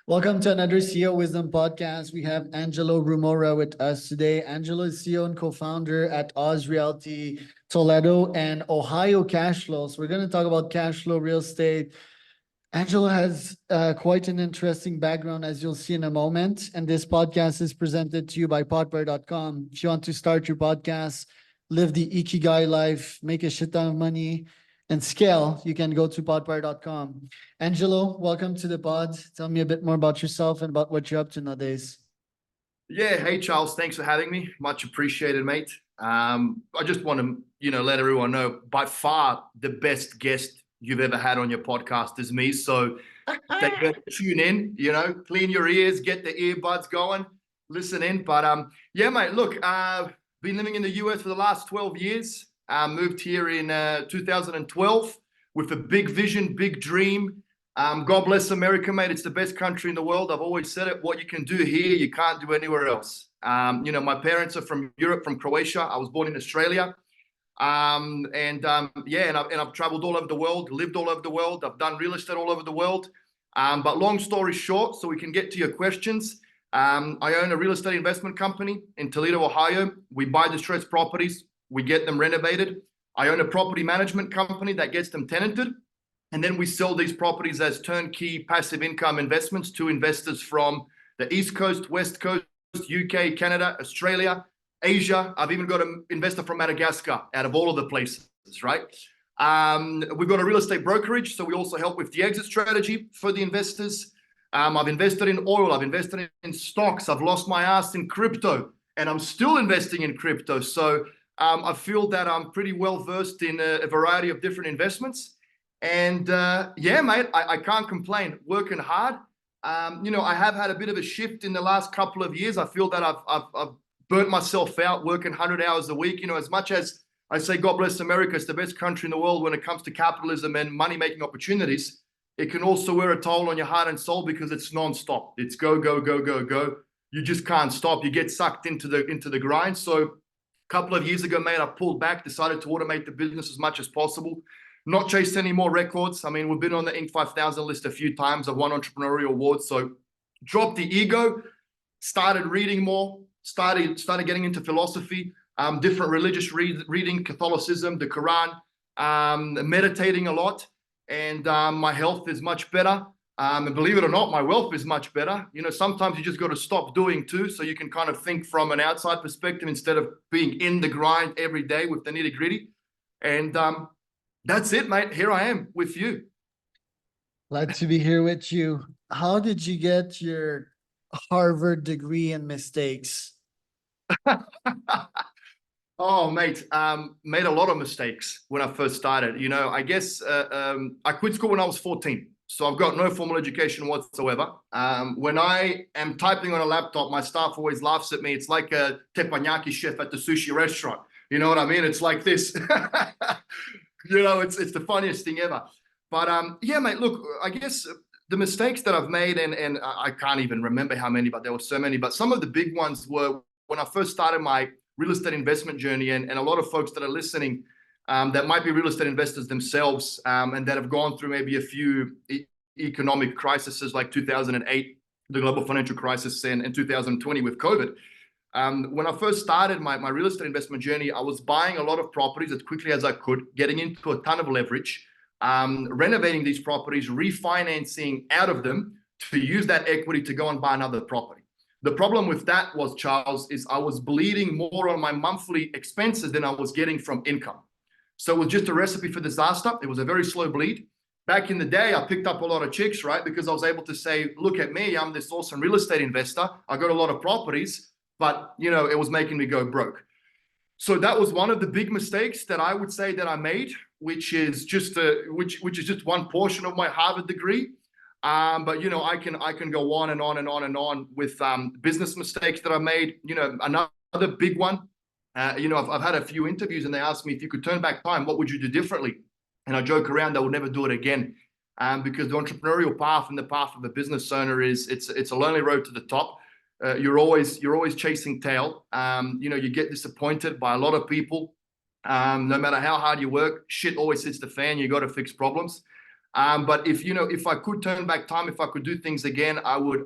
Welcome to another CEO Wisdom podcast. We have Engelo Rumora with us today. Angelo is CEO and co-founder at Realty, Toledo, and Ohio Cash Flow. So we're going to talk about cash flow, real estate. Angelo has quite an interesting background, as you'll see in a moment. And this podcast is presented to you by potware.com. If you want to start your podcast, live the Ikigai life, make a shit ton of money, and scale, you can go to potware.com. Angelo, welcome to the pod. Tell me a bit more about yourself and about what you're up to nowadays. Yeah, hey Charles, thanks for having me. Much appreciated, mate. I just want to, let everyone know by far the best guest you've ever had on your podcast is me. So they better tune in, clean your ears, get the earbuds going, listen in. But yeah, mate, look, been living in the US for the last 12 years. Moved here in 2012 with a big vision, big dream. God bless America, mate. It's the best country in the world. I've always said it. What you can do here, you can't do anywhere else. My parents are from Europe, from Croatia. I was born in Australia. And I've traveled all over the world, lived all over the world. I've done real estate all over the world. But long story short, so we can get to your questions. I own a real estate investment company in Toledo, Ohio. We buy distressed properties. We get them renovated. I own a property management company that gets them tenanted. And then we sell these properties as turnkey passive income investments to investors from the East Coast, West Coast, UK, Canada, Australia, Asia. I've even got an investor from Madagascar out of all of the places, right? We've got a real estate brokerage, so we also help with the exit strategy for the investors. I've invested in oil. I've invested in stocks. I've lost my ass in crypto, and I'm still investing in crypto. So I feel that I'm pretty well versed in a variety of different investments. And yeah, mate, I can't complain. Working hard. I have had a bit of a shift in the last couple of years. I feel that I've burnt myself out working 100 hours a week. As much as I say, God bless America, it's the best country in the world when it comes to capitalism and money-making opportunities. It can also wear a toll on your heart and soul because it's non-stop. It's go, go, go, go, go. You just can't stop. You get sucked into the grind. So a couple of years ago, mate, I pulled back, decided to automate the business as much as possible. Not chase any more records. I mean, we've been on the Inc. 5000 list a few times. I've won entrepreneurial awards. So dropped the ego, started reading more, started getting into philosophy, different religious reading, Catholicism, the Quran, meditating a lot. And my health is much better. And believe it or not, my wealth is much better. Sometimes you just got to stop doing too, so you can kind of think from an outside perspective instead of being in the grind every day with the nitty gritty. And that's it, mate. Here I am with you. Glad to be here with you. How did you get your Harvard degree in mistakes? Oh, mate, made a lot of mistakes when I first started. I guess I quit school when I was 14. So I've got no formal education whatsoever. When I am typing on a laptop, my staff always laughs at me. It's like a teppanyaki chef at the sushi restaurant. You know what I mean? It's like this. It's the funniest thing ever. But yeah, mate, look, I guess the mistakes that I've made, and I can't even remember how many, but there were so many. But some of the big ones were when I first started my real estate investment journey, and a lot of folks that are listening that might be real estate investors themselves and that have gone through maybe a few economic crises like 2008, the global financial crisis, and 2020 with COVID. When I first started my real estate investment journey, I was buying a lot of properties as quickly as I could, getting into a ton of leverage, renovating these properties, refinancing out of them to use that equity to go and buy another property. The problem with that was, Charles, is I was bleeding more on my monthly expenses than I was getting from income. So it was just a recipe for disaster. It was a very slow bleed. Back in the day, I picked up a lot of chicks, right? Because I was able to say, look at me, I'm this awesome real estate investor. I got a lot of properties, but it was making me go broke. So that was one of the big mistakes that I would say that I made, which is just which is just one portion of my Harvard degree. But I can go on and on and on and on with business mistakes that I made. Another big one. I've had a few interviews and they asked me, if you could turn back time, what would you do differently? And I joke around, I would never do it again, because the entrepreneurial path and the path of a business owner it's a lonely road to the top. You're always chasing tail. You get disappointed by a lot of people. No matter how hard you work, shit always hits the fan. You got to fix problems. But if I could turn back time, if I could do things again, I would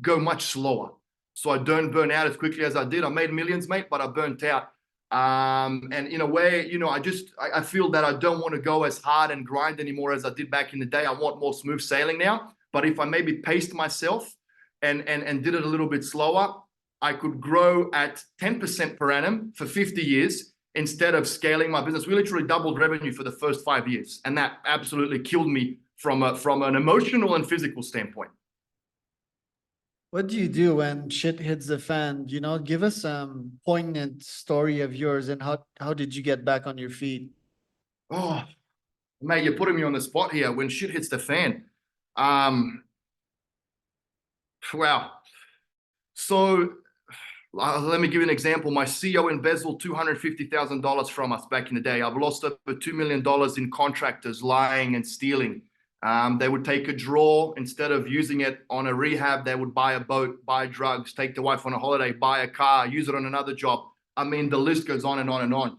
go much slower, so I don't burn out as quickly as I did. I made millions, mate, but I burnt out. And in a way, I feel that I don't want to go as hard and grind anymore as I did back in the day. I want more smooth sailing now. But if I maybe paced myself and did it a little bit slower, I could grow at 10% per annum for 50 years instead of scaling my business. We literally doubled revenue for the first 5 years, and that absolutely killed me from an emotional and physical standpoint. What do you do when shit hits the fan? Give us some poignant story of yours and how did you get back on your feet? Oh, mate, you're putting me on the spot here. When shit hits the fan, um, wow. So let me give you an example. My CEO embezzled $250,000 from us back in the day. I've lost over $2 million in contractors lying and stealing. They would take a draw. Instead of using it on a rehab, they would buy a boat, buy drugs, take the wife on a holiday, buy a car, use it on another job. I mean, the list goes on and on and on.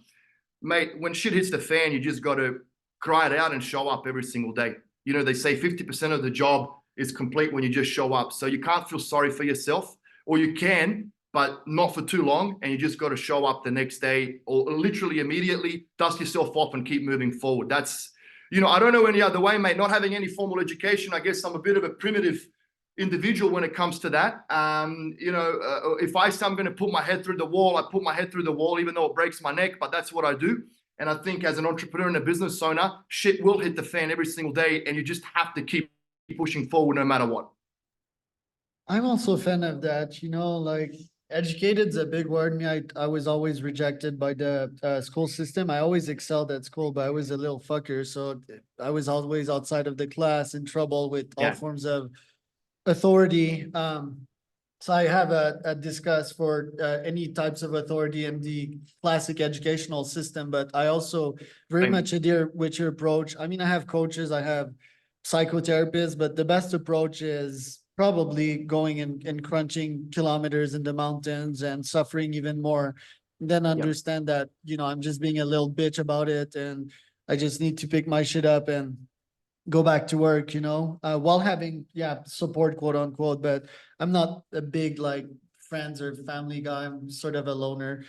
Mate, when shit hits the fan, you just got to cry it out and show up every single day. They say 50% of the job is complete when you just show up. So you can't feel sorry for yourself, or you can, but not for too long. And you just got to show up the next day, or literally immediately dust yourself off and keep moving forward. That's, I don't know any other way, mate. Not having any formal education, I guess I'm a bit of a primitive individual when it comes to that. If I say I'm going to put my head through the wall, I put my head through the wall, even though it breaks my neck, but that's what I do. And I think as an entrepreneur and a business owner, shit will hit the fan every single day, and you just have to keep pushing forward no matter what. I'm also a fan of that, like educated is a big word. I was always rejected by the school system. I always excelled at school, but I was a little fucker. So I was always outside of the class, in trouble with all forms of authority. So I have a discuss for any types of authority in the classic educational system, but I also very much adhere with your approach. I mean, I have coaches, I have psychotherapists, but the best approach is probably going and crunching kilometers in the mountains and suffering even more. Then understand that, I'm just being a little bitch about it, and I just need to pick my shit up and go back to work, while having, support, quote unquote. But I'm not a big like friends or family guy. I'm sort of a loner.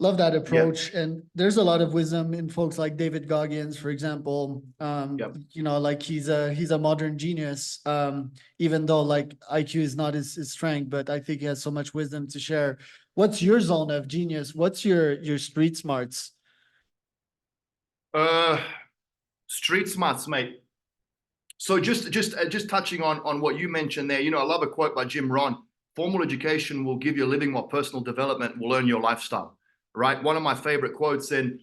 Love that approach. And there's a lot of wisdom in folks like David Goggins, for example. Like he's a modern genius, even though like IQ is not his strength, but I think he has so much wisdom to share. What's your zone of genius? What's your street smarts? Street smarts, mate. So just touching on what you mentioned there, I love a quote by Jim Rohn: formal education will give you a living, while personal development will earn your lifestyle. Right? One of my favorite quotes. And,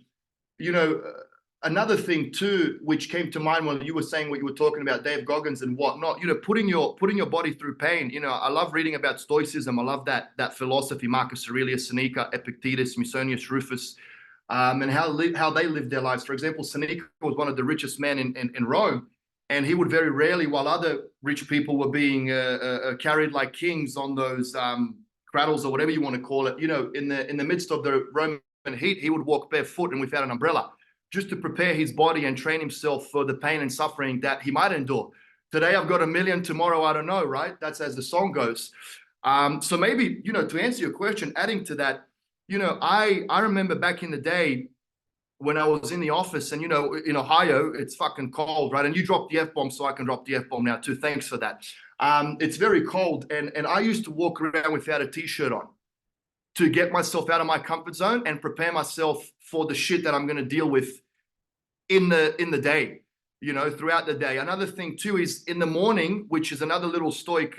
another thing too, which came to mind when you were saying what you were talking about, Dave Goggins and whatnot, putting your body through pain. I love reading about Stoicism. I love that philosophy, Marcus Aurelius, Seneca, Epictetus, Musonius Rufus, and how they lived their lives. For example, Seneca was one of the richest men in Rome. And he would very rarely, while other rich people were being carried like kings on those cradles or whatever you want to call it, in the midst of the Roman heat, he would walk barefoot and without an umbrella, just to prepare his body and train himself for the pain and suffering that he might endure. Today I've got $1 million, tomorrow I don't know, right? That's as the song goes. So maybe, to answer your question, adding to that, I remember back in the day, when I was in the office, and in Ohio, it's fucking cold, right? And you dropped the F-bomb, so I can drop the F-bomb now too. Thanks for that. It's very cold, and I used to walk around without a t-shirt on to get myself out of my comfort zone and prepare myself for the shit that I'm going to deal with in the day, throughout the day. Another thing too is in the morning, which is another little Stoic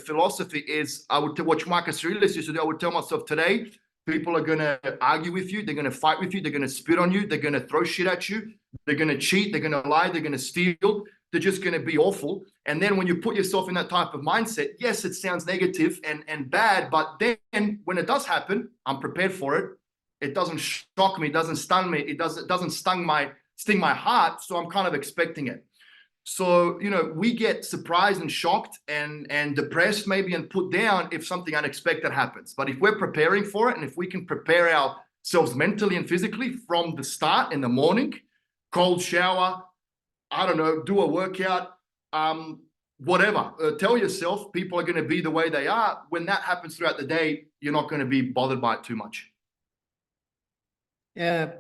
philosophy, is I would watch Marcus Aurelius used to do. I would tell myself, today people are going to argue with you. They're going to fight with you. They're going to spit on you. They're going to throw shit at you. They're going to cheat. They're going to lie. They're going to steal. They're just going to be awful. And then when you put yourself in that type of mindset, yes, it sounds negative and bad, but then when it does happen, I'm prepared for it. It doesn't shock me. It doesn't stun me. It doesn't sting my heart. So I'm kind of expecting it. So, we get surprised and shocked and depressed maybe and put down if something unexpected happens. But if we're preparing for it, and if we can prepare ourselves mentally and physically from the start in the morning, cold shower, I don't know, do a workout, whatever. Tell yourself people are going to be the way they are. When that happens throughout the day, you're not going to be bothered by it too much. Yeah,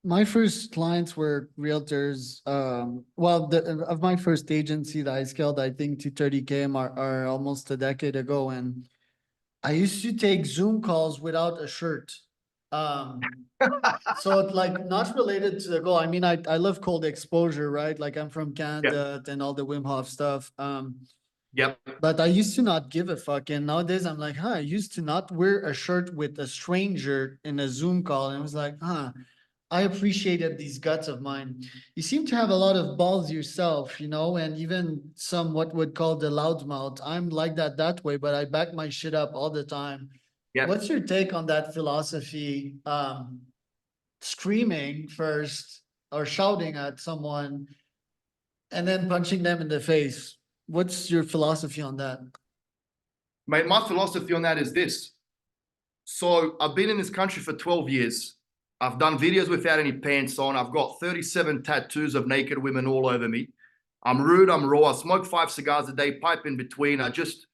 my first clients were realtors. Well, of my first agency that I scaled, I think to 30K are almost a decade ago, and I used to take Zoom calls without a shirt. Um, so it's like not related to the goal. I mean, I love cold exposure, right? Like I'm from Yeah. Canada and all the Wim Hof stuff. Yep. But I used to not give a fuck. And nowadays I'm like, I used to not wear a shirt with a stranger in a Zoom call. And I was like, I appreciated these guts of mine. You seem to have a lot of balls yourself, and even some what would call the loudmouth. I'm like that way, but I back my shit up all the time. Yep. What's your take on that philosophy? Screaming first or shouting at someone and then punching them in the face. What's your philosophy on that? Mate, my philosophy on that is this. So I've been in this country for 12 years. I've done videos without any pants on. I've got 37 tattoos of naked women all over me. I'm rude, I'm raw. I smoke 5 cigars a day, pipe in between. I just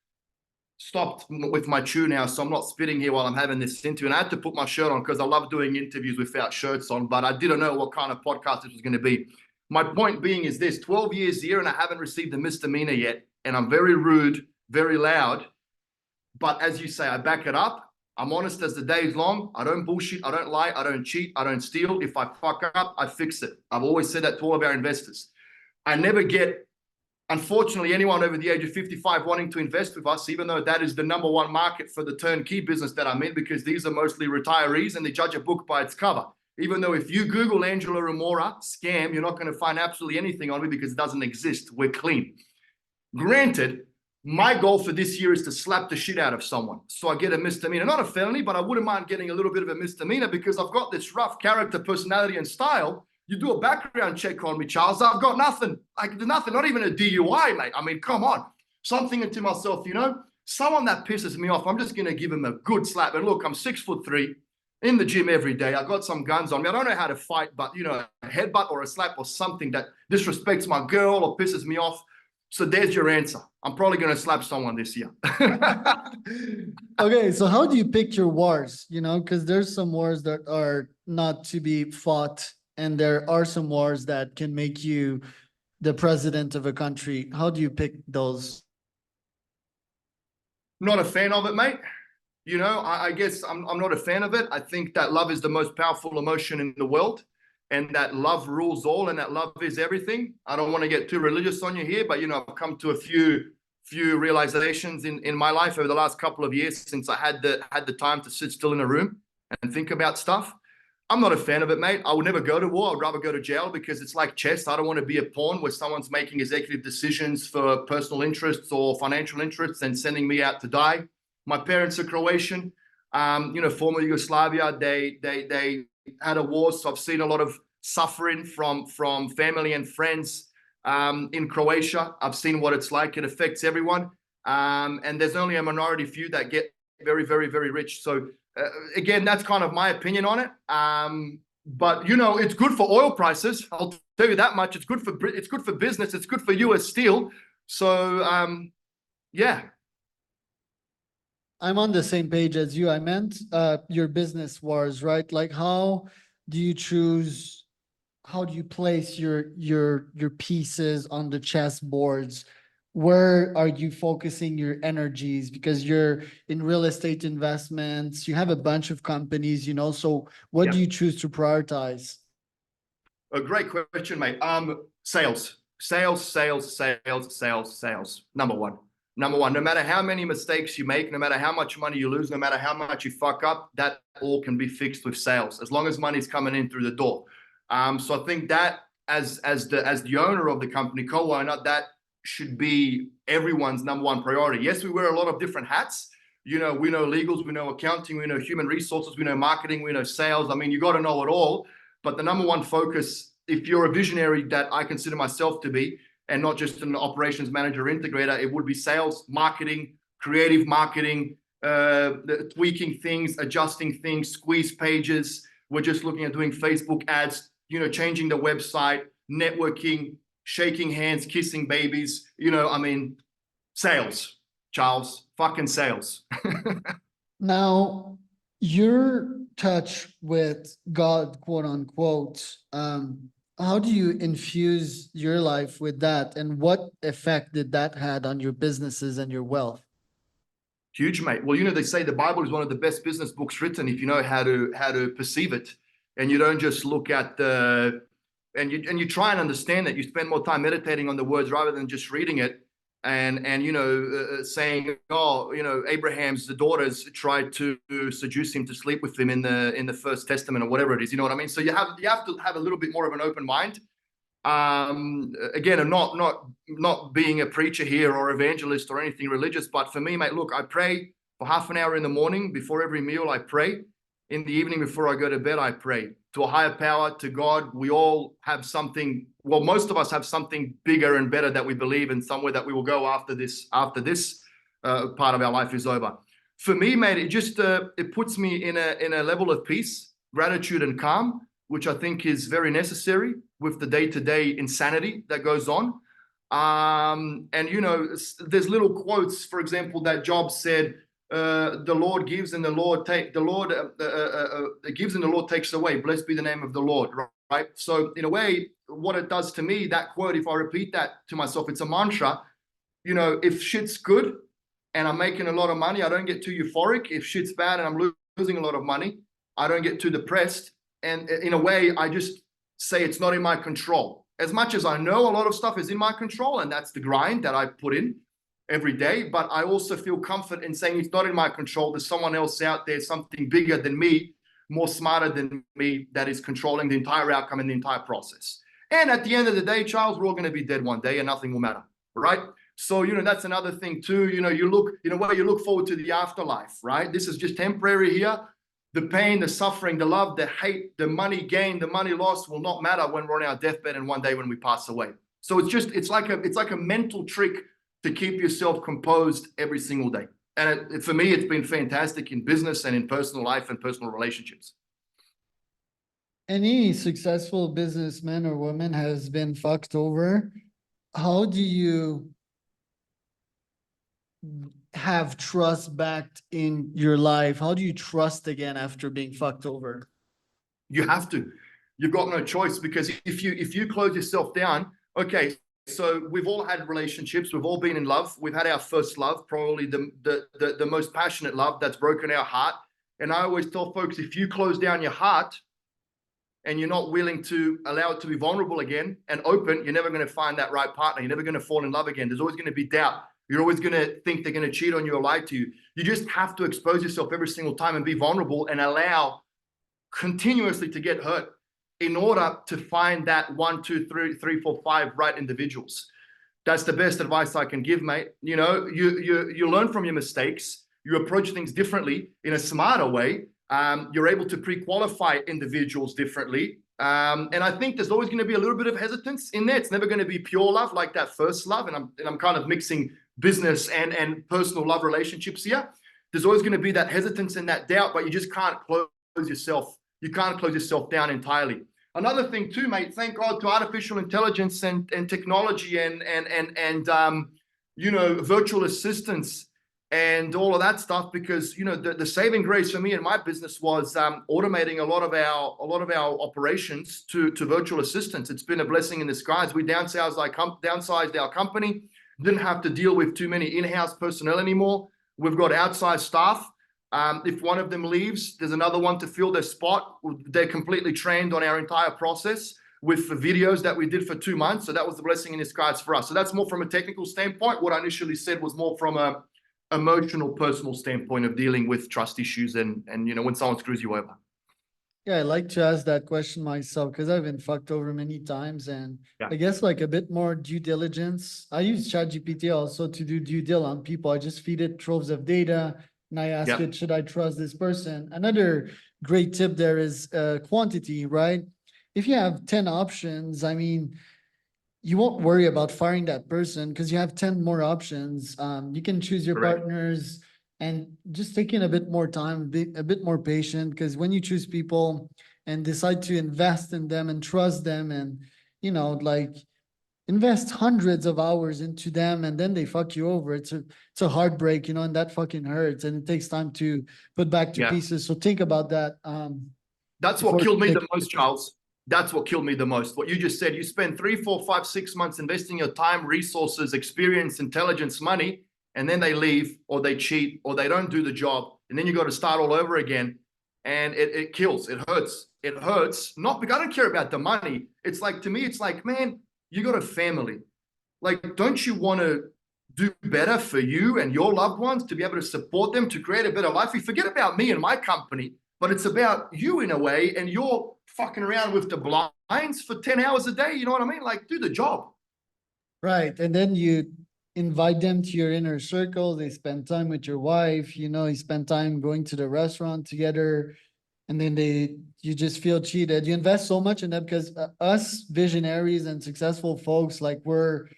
stopped with my chew now, so I'm not spitting here while I'm having this interview. And I had to put my shirt on because I love doing interviews without shirts on, but I didn't know what kind of podcast this was going to be. My point being is this: 12 years here and I haven't received a misdemeanor yet. And I'm very rude, very loud. But as you say, I back it up. I'm honest as the day is long. I don't bullshit. I don't lie. I don't cheat. I don't steal. If I fuck up, I fix it. I've always said that to all of our investors. I never get, unfortunately, anyone over the age of 55 wanting to invest with us, even though that is the number one market for the turnkey business that I'm in, because these are mostly retirees and they judge a book by its cover. Even though if you Google Engelo Rumora scam, you're not going to find absolutely anything on me because it doesn't exist. We're clean. Granted, my goal for this year is to slap the shit out of someone. So I get a misdemeanor, not a felony, but I wouldn't mind getting a little bit of a misdemeanor because I've got this rough character, personality, and style. You do a background check on me, Charles, I've got nothing. Like nothing, not even a DUI, mate. I mean, come on. So I'm thinking to myself, someone that pisses me off, I'm just going to give him a good slap. And look, I'm 6'3", in the gym every day. I got some guns on me. I don't know how to fight, but, a headbutt or a slap or something that disrespects my girl or pisses me off. So there's your answer. I'm probably going to slap someone this year. Okay, so how do you pick your wars? Because there's some wars that are not to be fought, and there are some wars that can make you the president of a country. How do you pick those? Not a fan of it, mate. I guess I'm not a fan of it. I think that love is the most powerful emotion in the world, and that love rules all, and that love is everything. I don't want to get too religious on you here, but I've come to a few realizations in my life over the last couple of years since I had the time to sit still in a room and think about stuff. I'm not a fan of it, mate. I would never go to war. I'd rather go to jail because it's like chess. I don't want to be a pawn where someone's making executive decisions for personal interests or financial interests and sending me out to die. My parents are Croatian, former Yugoslavia. They had a war, so I've seen a lot of suffering from family and friends in Croatia. I've seen what it's like. It affects everyone, and there's only a minority few that get very, very, very rich. So again, that's kind of my opinion on it. But it's good for oil prices. I'll tell you that much. It's good for business. It's good for US Steel. So yeah. I'm on the same page as you. I meant your business wars, right? Like how do you place your pieces on the chess boards? Where are you focusing your energies? Because you're in real estate investments, you have a bunch of companies, so what do you choose to prioritize? A great question, mate. Sales. Number one. No matter how many mistakes you make, no matter how much money you lose, no matter how much you fuck up, that all can be fixed with sales, as long as money's coming in through the door. So I think that as the owner of the company, co-owner, that should be everyone's number one priority. Yes, we wear a lot of different hats. We know legals, we know accounting, we know human resources, we know marketing, we know sales. I mean, you got to know it all. But the number one focus, if you're a visionary that I consider myself to be, and not just an operations manager or integrator, it would be sales, marketing, creative marketing, tweaking things, adjusting things, squeeze pages. We're just looking at doing Facebook ads, changing the website, networking, shaking hands, kissing babies, I mean, sales, Charles, fucking sales. Now, your touch with God, quote unquote, how do you infuse your life with that? And what effect did that had on your businesses and your wealth? Huge, mate. Well, they say the Bible is one of the best business books written if you know how to perceive it, and you don't just look at the and you try and understand that. You spend more time meditating on the words rather than just reading it. And saying, oh, Abraham's the daughters tried to seduce him to sleep with him in the First Testament or whatever it is. You know what I mean? So you have to have a little bit more of an open mind. Again, I'm not being a preacher here or evangelist or anything religious, but for me, mate, look, I pray for half an hour in the morning before every meal. I pray in the evening before I go to bed. I pray to a higher power, to God. We all have something. Well, most of us have something bigger and better that we believe in, somewhere that we will go after this part of our life is over. For me, mate, it just it puts me in a level of peace, gratitude, and calm, which I think is very necessary with the day-to-day insanity that goes on. And there's little quotes, for example, that Jobs said, the Lord gives and the Lord gives and the Lord takes away. Blessed be the name of the Lord, right? So in a way, what it does to me, that quote, if I repeat that to myself, it's a mantra. If shit's good and I'm making a lot of money, I don't get too euphoric. If shit's bad and I'm losing a lot of money, I don't get too depressed. And in a way, I just say it's not in my control. As much as I know a lot of stuff is in my control, and that's the grind that I put in every day, but I also feel comfort in saying it's not in my control. There's someone else out there, something bigger than me, more smarter than me, that is controlling the entire outcome and the entire process. And at the end of the day, Charles, we're all going to be dead one day and nothing will matter, right? So, that's another thing too. You look forward to the afterlife, right? This is just temporary here. The pain, the suffering, the love, the hate, the money gained, the money lost will not matter when we're on our deathbed and one day when we pass away. So it's like a mental trick to keep yourself composed every single day. And for me, it's been fantastic in business and in personal life and personal relationships. Any successful businessman or woman has been fucked over. How do you have trust back in your life? How do you trust again after being fucked over? You have to. You've got no choice, because if you close yourself down, okay, so we've all had relationships, we've all been in love, we've had our first love, probably the most passionate love that's broken our heart. And I always tell folks, if you close down your heart and you're not willing to allow it to be vulnerable again and open, you're never going to find that right partner. You're never going to fall in love again. There's always going to be doubt. You're always going to think they're going to cheat on you or lie to you. You just have to expose yourself every single time and be vulnerable and allow continuously to get hurt in order to find that 1, 2, 3, 4, 5 right individuals. That's the best advice I can give, mate. You learn from your mistakes. You approach things differently in a smarter way. You're able to pre-qualify individuals differently. And I think there's always going to be a little bit of hesitance in there. It's never going to be pure love like that first love. And I'm kind of mixing business and personal love relationships here. There's always going to be that hesitance and that doubt, but you just can't close yourself. You can't close yourself down entirely. Another thing too, mate, thank God to artificial intelligence and technology and virtual assistants and all of that stuff, because the saving grace for me in my business was automating a lot of our operations to virtual assistants. It's been a blessing in disguise. We downsized our company, didn't have to deal with too many in-house personnel anymore. We've got outside staff. If one of them leaves, there's another one to fill their spot. They're completely trained on our entire process with the videos that we did for 2 months. So that was the blessing in disguise for us. So that's more from a technical standpoint. What I initially said was more from a emotional, personal standpoint of dealing with trust issues and when someone screws you over. Yeah, I like to ask that question myself because I've been fucked over many times, and Yeah. I guess like a bit more due diligence. I use ChatGPT also to do due diligence on people. I just feed it troves of data and I ask it, should I trust this person? Another great tip there is quantity, right? If you have 10 options, I mean, you won't worry about firing that person because you have 10 more options. You can choose your Correct. partners and just taking a bit more time, be a bit more patient, because when you choose people and decide to invest in them and trust them and, like invest hundreds of hours into them and then they fuck you over. It's a heartbreak, and that fucking hurts and it takes time to put back to Yeah. pieces. So think about that. That's what Before killed me they- the most, Charles. That's what killed me the most. What you just said, you spend 3, 4, 5, 6 months investing your time, resources, experience, intelligence, money, and then they leave or they cheat or they don't do the job. And then you got to start all over again. And it kills, it hurts. It hurts. Not because I don't care about the money. It's like, to me, it's like, man, you got a family. Like, don't you want to do better for you and your loved ones, to be able to support them, to create a better life? You forget about me and my company, but it's about you in a way, and you're fucking around with the blinds for 10 hours a day. You know what I mean? Like, do the job. Right. And then you invite them to your inner circle. They spend time with your wife, you spend time going to the restaurant together. And then you just feel cheated. You invest so much in them because us visionaries and successful folks, like we're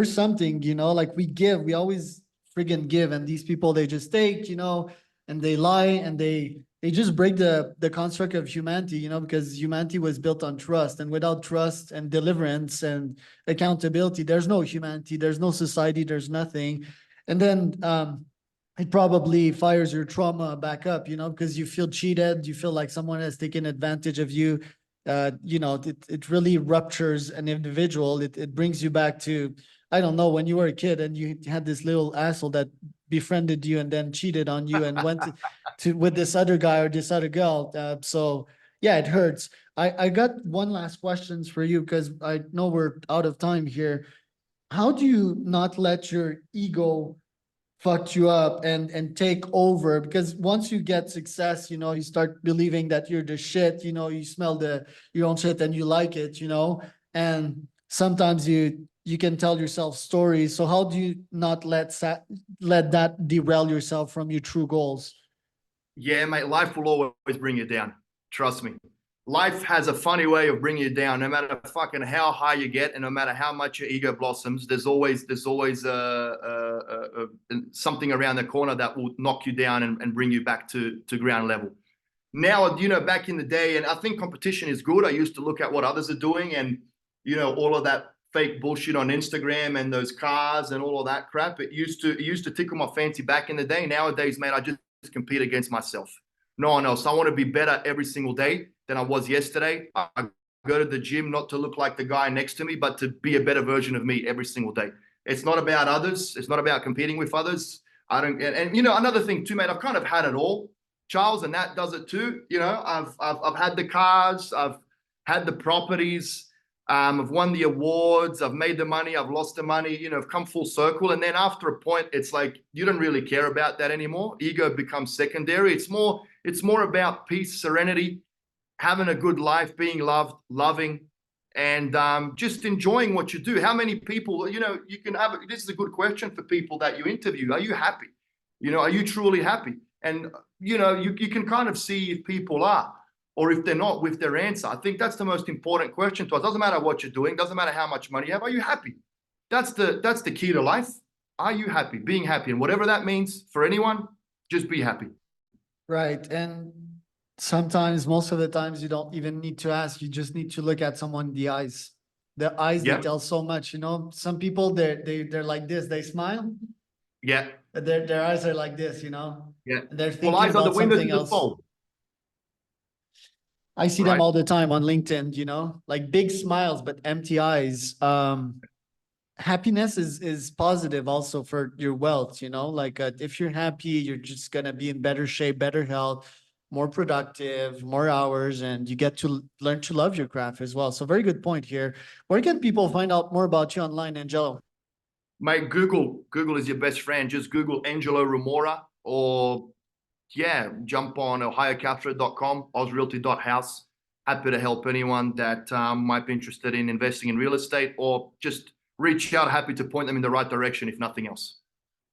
something, like we always friggin' give. And these people, they just take, and they lie and they just break the construct of humanity, because humanity was built on trust, and without trust and deliverance and accountability, there's no humanity, there's no society, there's nothing. And then, it probably fires your trauma back up, because you feel cheated, you feel like someone has taken advantage of you. It really ruptures an individual. It brings you back to, I don't know, when you were a kid and you had this little asshole that befriended you and then cheated on you and went to with this other guy or this other girl. So yeah, it hurts. I got one last questions for you because I know we're out of time here. How do you not let your ego fucked you up and take over? Because once you get success, you start believing that you're the shit, you smell your own shit and you like it, and sometimes you can tell yourself stories. So how do you not let that derail yourself from your true goals? Yeah, mate, life will always bring you down. Trust me. Life has a funny way of bringing you down. No matter fucking how high you get, and no matter how much your ego blossoms, there's always something around the corner that will knock you down and bring you back to ground level. Now, back in the day, and I think competition is good. I used to look at what others are doing, and all of that fake bullshit on Instagram and those cars and all of that crap. It used to tickle my fancy back in the day. Nowadays, mate, I just compete against myself. No one else. I want to be better every single day than I was yesterday. I go to the gym not to look like the guy next to me, but to be a better version of me every single day. It's not about others. It's not about competing with others. I don't. And another thing too, mate. I've kind of had it all, Charles, and that does it too. I've had the cars. I've had the properties. I've won the awards. I've made the money. I've lost the money. I've come full circle. And then after a point, it's like you don't really care about that anymore. Ego becomes secondary. It's more about peace, serenity, having a good life, being loved, loving, and just enjoying what you do. How many people, you can have, this is a good question for people that you interview. Are you happy? Are you truly happy? And, you can kind of see if people are, or if they're not, with their answer. I think that's the most important question to us. Doesn't matter what you're doing. Doesn't matter how much money you have. Are you happy? That's the key to life. Are you happy? Being happy. And whatever that means for anyone, just be happy. Right. And sometimes, most of the times, you don't even need to ask. You just need to look at someone in the eyes. The eyes, they Yeah. tell so much. Some people, they're like this. They smile, Yeah. but their eyes are like this. Yeah. And they're Well, thinking eyes are the about windows something to the else. soul. I see them Right. all the time on LinkedIn. Like big smiles but empty eyes. Happiness is positive also for your wealth. Like if you're happy, you're just gonna be in better shape, better health, more productive, more hours, and you get to learn to love your craft as well. So very good point here. Where can people find out more about you online, Angelo? Mate, Google is your best friend. Just Google Engelo Rumora, or jump on ohiocapture.com, ozrealty.house. Happy to help anyone that might be interested in investing in real estate, or just reach out. Happy to point them in the right direction, if nothing else.